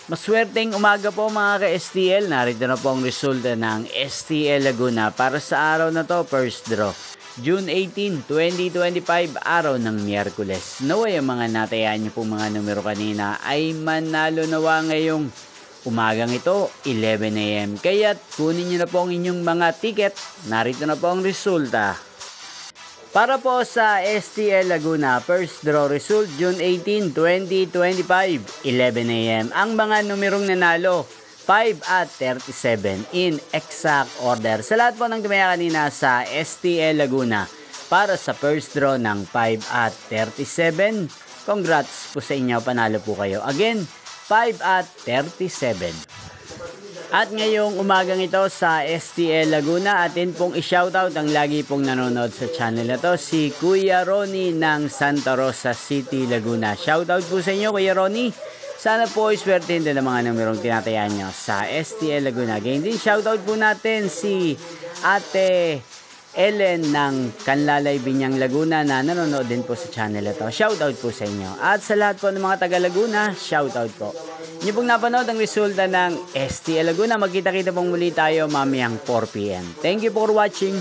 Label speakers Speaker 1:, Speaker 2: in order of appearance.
Speaker 1: Maswerteng umaga po mga ka-STL. Narito na po ang resulta ng STL Laguna para sa araw na to, first draw. June 18, 2025, araw ng Miyerkules. Naway ang mga natayaan niyo pong mga numero kanina ay manalo nawa ngayong umagang ito, 11 AM. Kaya't kunin niyo na po ang inyong mga ticket. Narito na po ang resulta. Para po sa STL Laguna, first draw result, June 18, 2025, 11 AM. Ang mga numerong nanalo, 5 at 37 in exact order. Sa lahat po ng tumaya kanina sa STL Laguna para sa first draw ng 5 at 37, congrats po sa inyo, panalo po kayo. Again, 5 at 37. At ngayong umagang ito sa STL Laguna, atin pong i-shoutout ang lagi pong nanonood sa channel na to, si Kuya Ronnie ng Santa Rosa City, Laguna. Shoutout po sa inyo, Kuya Ronnie. Sana po iswertein din ang mga numerong tinatayaan nyo sa STL Laguna. Ganyan din, shoutout po natin si Ate Ellen ng Canlalay, Binyang, Laguna na nanonood din po sa channel ito. Shoutout po sa inyo. At sa lahat po ng mga taga Laguna, shoutout po. Inyo pong napanood ang resulta ng STL Laguna. Magkita-kita pong muli tayo mamayang 4 PM. Thank you for watching.